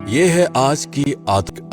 ये है आज की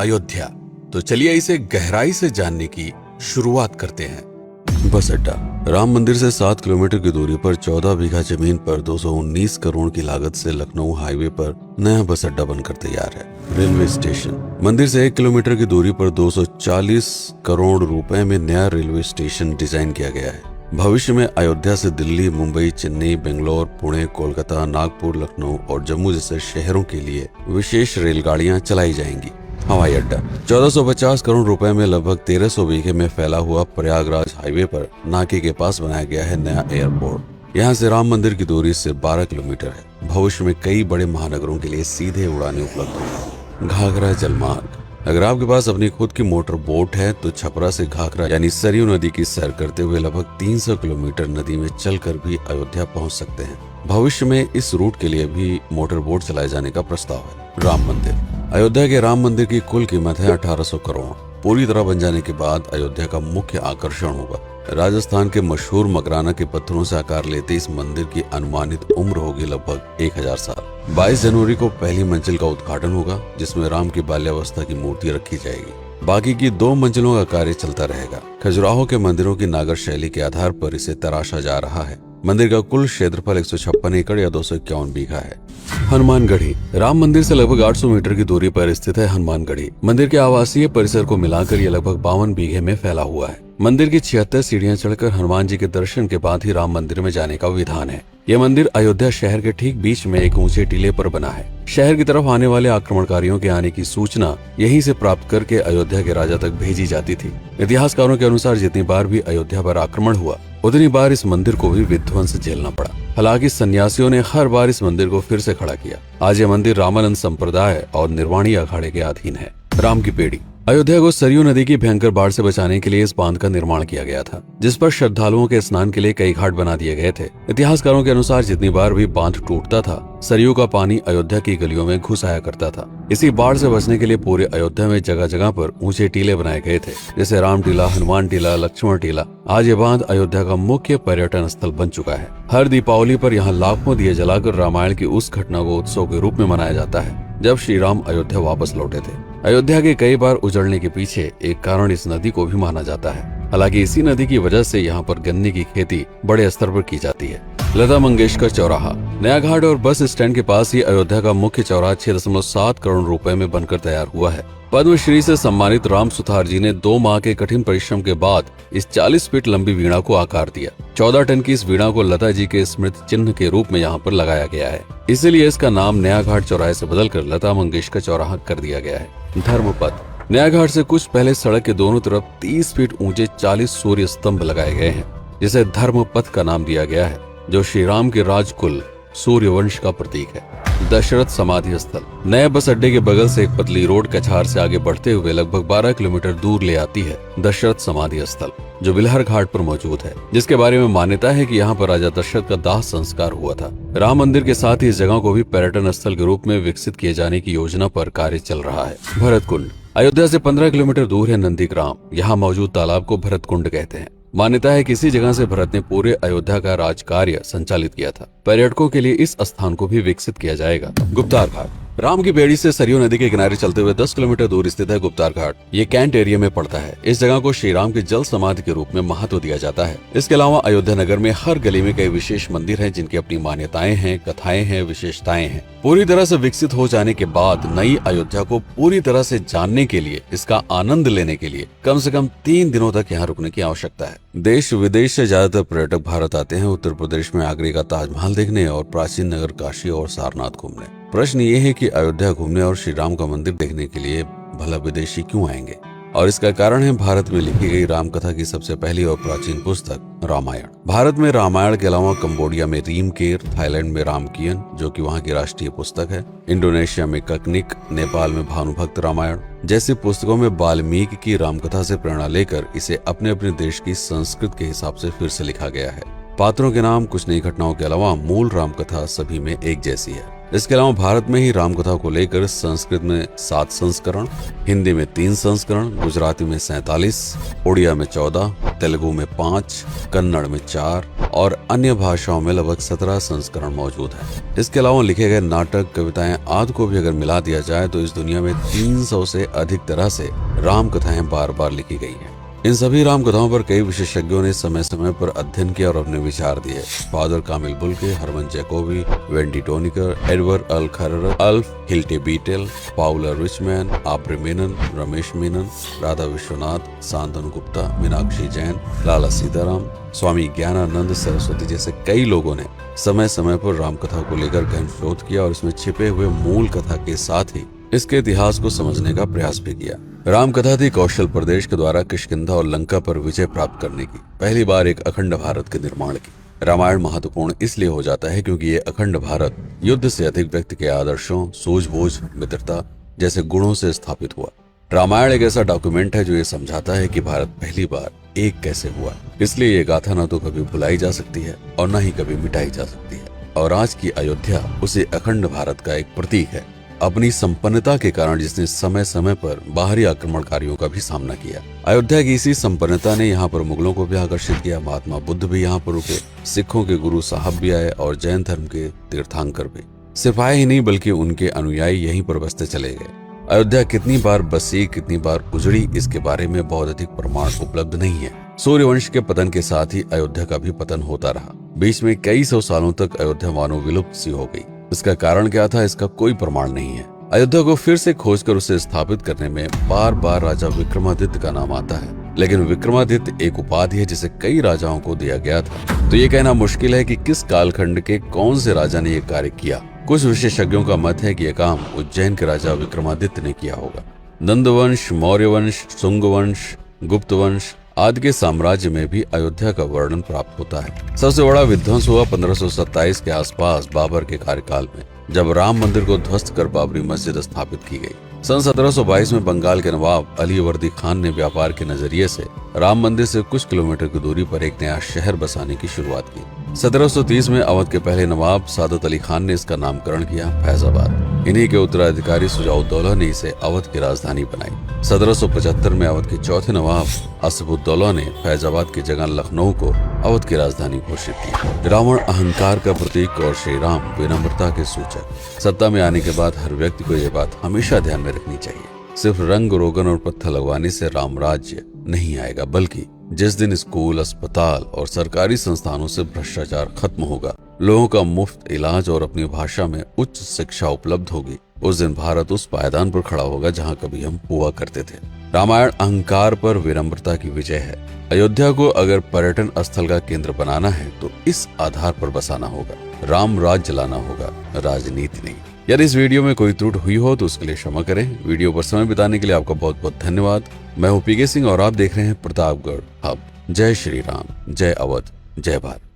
अयोध्या। तो चलिए इसे गहराई से जानने की शुरुआत करते हैं। बस अड्डा। राम मंदिर से 7 किलोमीटर की दूरी पर 14 बीघा जमीन पर 219 करोड़ की लागत से लखनऊ हाईवे पर नया बस अड्डा बनकर तैयार है। Railway station. मंदिर से 1 किलोमीटर की दूरी पर 240 करोड़ रुपए में नया रेलवे स्टेशन डिजाइन किया गया है। भविष्य में अयोध्या से दिल्ली, मुंबई, चेन्नई, बेंगलोर, पुणे, कोलकाता, नागपुर, लखनऊ और जम्मू जैसे शहरों के लिए विशेष रेलगाड़ियां चलाई जाएंगी। हवाई अड्डा। 1450 करोड़ रुपए में लगभग 1300 बीघे में फैला हुआ प्रयागराज हाईवे पर नाके के पास बनाया गया है नया एयरपोर्ट। यहाँ से राम मंदिर की दूरी सिर्फ 12 किलोमीटर है। भविष्य में कई बड़े महानगरों के लिए सीधे उड़ानें उपलब्ध होंगी। घाघरा जलमार्ग। अगर आपके पास अपनी खुद की मोटर बोट है तो छपरा से घाघरा यानी सरयू नदी की सैर करते हुए लगभग 300 किलोमीटर नदी में चलकर भी अयोध्या पहुंच सकते हैं। भविष्य में इस रूट के लिए भी मोटर बोट चलाए जाने का प्रस्ताव है। राम मंदिर। अयोध्या के राम मंदिर की कुल कीमत है 1800 करोड़। पूरी तरह बन जाने के बाद अयोध्या का मुख्य आकर्षण होगा। राजस्थान के मशहूर मकराना के पत्थरों से आकार लेते इस मंदिर की अनुमानित उम्र होगी लगभग 1000 साल। 22 जनवरी को पहली मंजिल का उद्घाटन होगा, जिसमें राम की बाल्यावस्था की मूर्ति रखी जाएगी। बाकी की 2 मंजिलों का कार्य चलता रहेगा। खजुराहो के मंदिरों की नागर शैली के आधार पर इसे तराशा जा रहा है। मंदिर का कुल क्षेत्रफल 156 एकड़ या 251 बीघा है। हनुमानगढ़ी। राम मंदिर से लगभग 800 मीटर की दूरी पर स्थित है हनुमानगढ़ी। मंदिर के आवासीय परिसर को मिलाकर यह लगभग 52 बीघे में फैला हुआ है। मंदिर की 76 सीढ़ियां चढ़कर हनुमान जी के दर्शन के बाद ही राम मंदिर में जाने का विधान है। यह मंदिर अयोध्या शहर के ठीक बीच में एक ऊंचे टीले पर बना है। शहर की तरफ आने वाले आक्रमणकारियों के आने की सूचना यहीं से प्राप्त करके अयोध्या के राजा तक भेजी जाती थी। इतिहासकारों के अनुसार जितनी बार भी अयोध्या पर आक्रमण हुआ, उतनी बार इस मंदिर को भी विध्वंस झेलना पड़ा। हालांकि सन्यासियों ने हर बार इस मंदिर को फिर से खड़ा किया। आज यह मंदिर रामानंद संप्रदाय और निर्वाणी अखाड़े के अधीन है। राम की पेड़ी। अयोध्या को सरयू नदी की भयंकर बाढ़ से बचाने के लिए इस बांध का निर्माण किया गया था, जिस पर श्रद्धालुओं के स्नान के लिए कई घाट बना दिए गए थे। इतिहासकारों के अनुसार जितनी बार भी बांध टूटता था, सरयू का पानी अयोध्या की गलियों में घुस आया करता था। इसी बाढ़ से बचने के लिए पूरे अयोध्या में जगह जगह पर ऊंचे टीले बनाए गए थे, जैसे राम टीला, हनुमान टीला, लक्ष्मण टीला। आज ये बांध अयोध्या का मुख्य पर्यटन स्थल बन चुका है। हर दीपावली पर यहाँ लाखों दिए जलाकर रामायण की उस घटना को उत्सव के रूप में मनाया जाता है जब श्री राम अयोध्या वापस लौटे थे। अयोध्या के कई बार उजड़ने के पीछे एक कारण इस नदी को भी माना जाता है। हालांकि इसी नदी की वजह से यहाँ पर गन्ने की खेती बड़े स्तर पर की जाती है। लता मंगेशकर चौराहा। नया घाट और बस स्टैंड के पास ही अयोध्या का मुख्य चौराहा 6.7 करोड़ रुपए में बनकर तैयार हुआ है। पद्मश्री से सम्मानित राम सुथार जी ने 2 माह के कठिन परिश्रम के बाद इस 40 फीट लंबी वीणा को आकार दिया। 14 टन की इस वीणा को लता जी के स्मृति चिन्ह के रूप में यहाँ पर लगाया गया है। इसीलिए इसका नाम नया घाट चौराहे से बदलकर लता मंगेशकर चौराहा कर दिया गया है। धर्मपथ। नया घाट से कुछ पहले सड़क के दोनों तरफ 30 फीट ऊंचे 40 सूर्य स्तंभ लगाए गए हैं, जिसे धर्मपथ का नाम दिया गया है, जो श्री राम के राजकुल सूर्यवंश का प्रतीक है। दशरथ समाधि स्थल। नए बस अड्डे के बगल से एक पतली रोड कछार से आगे बढ़ते हुए लगभग 12 किलोमीटर दूर ले आती है दशरथ समाधि स्थल, जो बिलहर घाट पर मौजूद है, जिसके बारे में मान्यता है कि यहाँ पर राजा दशरथ का दाह संस्कार हुआ था। राम मंदिर के साथ ही इस जगह को भी पर्यटन स्थल के रूप में विकसित किए जाने की योजना पर कार्य चल रहा है। भरत कुंड। अयोध्या से 15 किलोमीटर दूर है नंदीग्राम। यहाँ मौजूद तालाब को भरत कुंड कहते हैं। मान्यता है कि इसी जगह से भरत ने पूरे अयोध्या का राज कार्य संचालित किया था। पर्यटकों के लिए इस स्थान को भी विकसित किया जाएगा। गुप्तार घाट। राम की बेड़ी से सरयू नदी के किनारे चलते हुए 10 किलोमीटर दूर स्थित है गुप्तार घाट। ये कैंट एरिया में पड़ता है। इस जगह को श्री राम के जल समाधि के रूप में महत्व दिया जाता है। इसके अलावा अयोध्या नगर में हर गली में कई विशेष मंदिर हैं, जिनकी अपनी मान्यताएं हैं, कथाएं हैं, विशेषताएं हैं। पूरी तरह से विकसित हो जाने के बाद नई अयोध्या को पूरी तरह से जानने के लिए, इसका आनंद लेने के लिए कम से कम 3 दिनों तक यहाँ रुकने की आवश्यकता है। देश विदेश से ज्यादातर पर्यटक भारत आते हैं उत्तर प्रदेश में आगरे का ताजमहल देखने और प्राचीन नगर काशी और सारनाथ घूमने। प्रश्न ये है कि अयोध्या घूमने और श्री राम का मंदिर देखने के लिए भला विदेशी क्यों आएंगे? और इसका कारण है भारत में लिखी गई राम कथा की सबसे पहली और प्राचीन पुस्तक रामायण। भारत में रामायण के अलावा कंबोडिया में रीमकेर, थाईलैंड में रामकियन, जो कि वहाँ की राष्ट्रीय पुस्तक है, इंडोनेशिया में ककनिक, नेपाल में भानुभक्त रामायण जैसी पुस्तकों में वाल्मीकि की रामकथा से प्रेरणा लेकर इसे अपने अपने देश की संस्कृत के हिसाब से फिर से लिखा गया है। पात्रों के नाम, कुछ नई घटनाओं के अलावा मूल रामकथा सभी में एक जैसी है। इसके अलावा भारत में ही रामकथा को लेकर संस्कृत में 7 संस्करण, हिंदी में 3 संस्करण, गुजराती में 47, उड़िया में 14, तेलुगु में 5, कन्नड़ में 4 और अन्य भाषाओं में लगभग 17 संस्करण मौजूद है। इसके अलावा लिखे गए नाटक, कविताएं आदि को भी अगर मिला दिया जाए तो इस दुनिया में 300 से अधिक तरह से राम कथाएं बार बार लिखी गई हैं। इन सभी राम कथाओं पर कई विशेषज्ञों ने समय समय पर अध्ययन किया और अपने विचार दिए। Father Camille Bulcke, Hermann Jacobi, Wendy Doniger, Edward अल खरर, Alf Hiltebeitel, Paula Richman, Aubrey Menon, Ramesh Menon, Radha Vishwanath, Shantanu Gupta, Meenakshi Jain, Lala Sitaram, Swami Gyanananda Saraswati जैसे कई लोगों ने समय समय पर रामकथा को लेकर गहन शोध किया और इसमें छिपे हुए मूल कथा के साथ ही इसके इतिहास को समझने का प्रयास भी किया। रामकथा थी कौशल प्रदेश के द्वारा किष्किंधा और लंका पर विजय प्राप्त करने की पहली बार एक अखंड भारत के निर्माण की। रामायण महत्वपूर्ण इसलिए हो जाता है क्योंकि ये अखंड भारत युद्ध से अधिक व्यक्ति के आदर्शों, सूझबूझ, मित्रता जैसे गुणों से स्थापित हुआ। रामायण एक ऐसा डॉक्यूमेंट है जो ये समझाता है कि भारत पहली बार एक कैसे हुआ। इसलिए ये गाथा न तो कभी भुलाई जा सकती है और न ही कभी मिटाई जा सकती है। और आज की अयोध्या उसे अखंड भारत का एक प्रतीक है, अपनी संपन्नता के कारण जिसने समय समय पर बाहरी आक्रमणकारियों का भी सामना किया। अयोध्या की इसी संपन्नता ने यहाँ पर मुगलों को भी आकर्षित किया। महात्मा बुद्ध भी यहाँ पर रुके, सिखों के गुरु साहब भी आए और जैन धर्म के तीर्थंकर भी। सिर्फ आए ही नहीं बल्कि उनके अनुयायी यहीं पर बसते चले गए। अयोध्या कितनी बार बसी, कितनी बार उजड़ी, इसके बारे में बहुत अधिक प्रमाण उपलब्ध नहीं है। सूर्यवंश के पतन के साथ ही अयोध्या का भी पतन होता रहा। बीच में कई सौ सालों तक अयोध्या मानो विलुप्त सी हो गई। इसका कारण क्या था, इसका कोई प्रमाण नहीं है। अयोध्या को फिर से खोजकर उसे स्थापित करने में बार बार राजा विक्रमादित्य का नाम आता है, लेकिन विक्रमादित्य एक उपाधि है जिसे कई राजाओं को दिया गया था। तो ये कहना मुश्किल है कि किस कालखंड के कौन से राजा ने ये कार्य किया। कुछ विशेषज्ञों का मत है कि यह काम उज्जैन के राजा विक्रमादित्य ने किया होगा। नंद वंश, मौर्य वंश, शुंग वंश, गुप्त वंश आदि के साम्राज्य में भी अयोध्या का वर्णन प्राप्त होता है। सबसे बड़ा विध्वंस हुआ 1527 के आसपास बाबर के कार्यकाल में, जब राम मंदिर को ध्वस्त कर बाबरी मस्जिद स्थापित की गई। सन 1722 में बंगाल के नवाब अली वर्दी खान ने व्यापार के नजरिए से राम मंदिर से कुछ किलोमीटर की दूरी पर एक नया शहर बसाने की शुरुआत की। 1730 में अवध के पहले नवाब सादत अली खान ने इसका नामकरण किया फैजाबाद। इन्हीं के उत्तराधिकारी सुजाउद्दौला ने इसे अवध की राजधानी बनाई। 1775 में अवध के चौथे नवाब असफुद्दौला ने फैजाबाद की जगह लखनऊ को अवध की राजधानी घोषित की। रावण अहंकार का प्रतीक और श्री राम विनम्रता के सूचक। सत्ता में आने के बाद हर व्यक्ति को यह बात हमेशा ध्यान में रखनी चाहिए, सिर्फ रंग रोगन और पत्थर लगवाने से राम राज्य नहीं आएगा, बल्कि जिस दिन स्कूल, अस्पताल और सरकारी संस्थानों से भ्रष्टाचार खत्म होगा, लोगों का मुफ्त इलाज और अपनी भाषा में उच्च शिक्षा उपलब्ध होगी, उस दिन भारत उस पायदान पर खड़ा होगा जहां कभी हम हुआ करते थे। रामायण अहंकार पर विनम्रता की विजय है। अयोध्या को अगर पर्यटन स्थल का केंद्र बनाना है तो इस आधार पर बसाना होगा, राम राज्य लाना होगा, राजनीति नहीं। यदि इस वीडियो में कोई त्रुटि हुई हो तो उसके लिए क्षमा करें। वीडियो पर समय बिताने के लिए आपका बहुत बहुत धन्यवाद। मैं हूं पीके सिंह और आप देख रहे हैं प्रतापगढ़ हब। जय श्री राम, जय अवध, जय भारत।